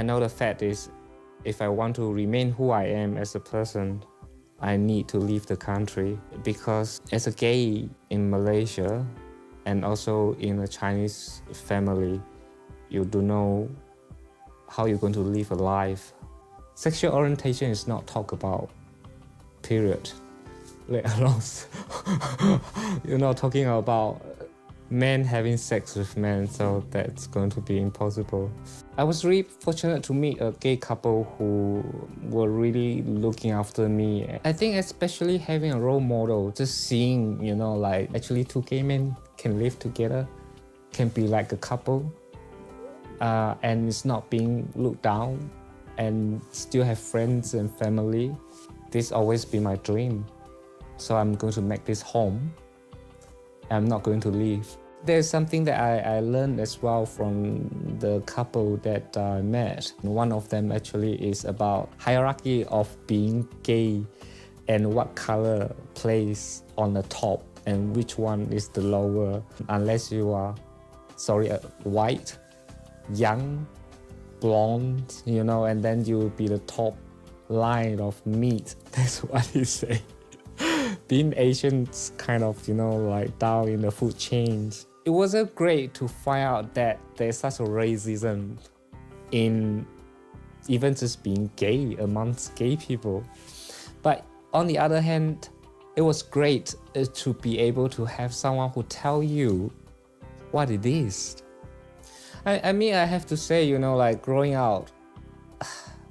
I know the fact is, if I want to remain who I am as a person, I need to leave the country, because as a gay in Malaysia and also in a Chinese family, you don't know how you're going to live a life. Sexual orientation is not talked about, period. Let alone you're not talking about men having sex with men, so that's going to be impossible. I was really fortunate to meet a gay couple who were really looking after me. I think especially having a role model, just seeing, like actually two gay men can live together, can be like a couple, and it's not being looked down, and still have friends and family. This always been my dream. So I'm going to make this home. I'm not going to leave. There's something that I learned as well from the couple that I met. One of them actually is about hierarchy of being gay and what color plays on the top and which one is the lower. Unless you are, white, young, blonde, and then you'll be the top line of meat. That's what he said. Being Asian's kind of, like down in the food chain. It wasn't great to find out that there's such a racism in even just being gay amongst gay people. But on the other hand, it was great to be able to have someone who tell you what it is. I mean, I have to say, like growing out,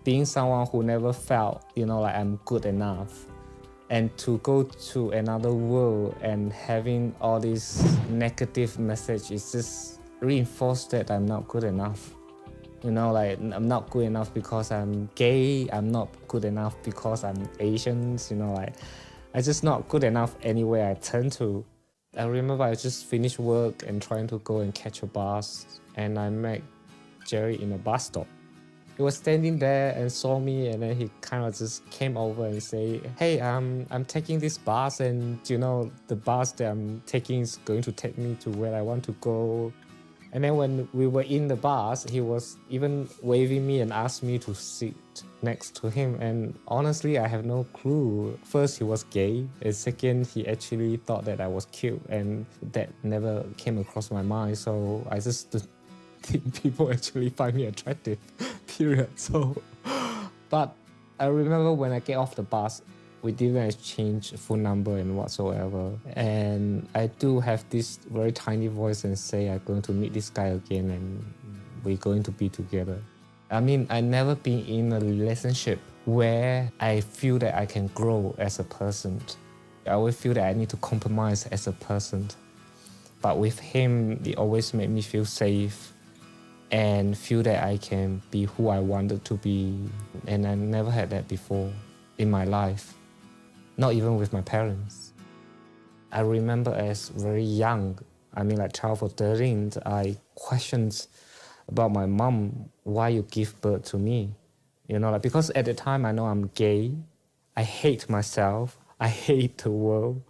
being someone who never felt, like I'm good enough. And to go to another world and having all this negative message is just reinforced that I'm not good enough. Like I'm not good enough because I'm gay. I'm not good enough because I'm Asian. Like I'm just not good enough anywhere I turn to. I remember I just finished work and trying to go and catch a bus, and I met Jerry in a bus stop. He was standing there and saw me, and then he kind of just came over and say, "Hey, I'm taking this bus, and the bus that I'm taking is going to take me to where I want to go." And then when we were in the bus, he was even waving me and asked me to sit next to him. And honestly, I have no clue. First, he was gay, and second, he actually thought that I was cute, and that never came across my mind. So I just think people actually find me attractive. Period. But I remember when I get off the bus, we didn't exchange phone number and whatsoever. And I do have this very tiny voice and say I'm going to meet this guy again and we're going to be together. I mean, I never been in a relationship where I feel that I can grow as a person. I always feel that I need to compromise as a person. But with him, it always made me feel safe and feel that I can be who I wanted to be. And I never had that before in my life, not even with my parents. I remember as very young, like 12 or 13, I questioned about my mom, why you give birth to me? Because at the time I know I'm gay, I hate myself, I hate the world.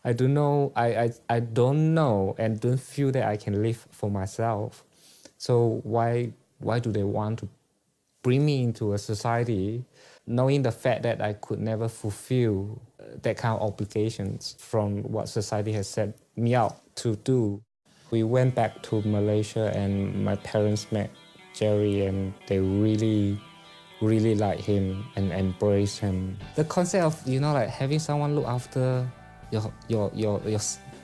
I don't know and don't feel that I can live for myself. So why do they want to bring me into a society knowing the fact that I could never fulfill that kind of obligations from what society has set me out to do? We went back to Malaysia and my parents met Jerry and they really liked him and embraced him. The concept of, like having someone look after your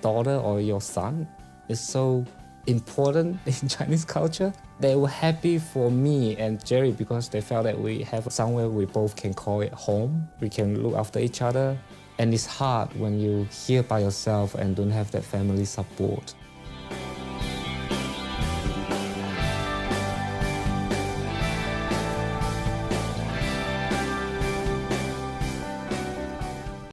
daughter or your son is so important in Chinese culture. They were happy for me and Jerry because they felt that we have somewhere we both can call it home. We can look after each other. And it's hard when you're here by yourself and don't have that family support.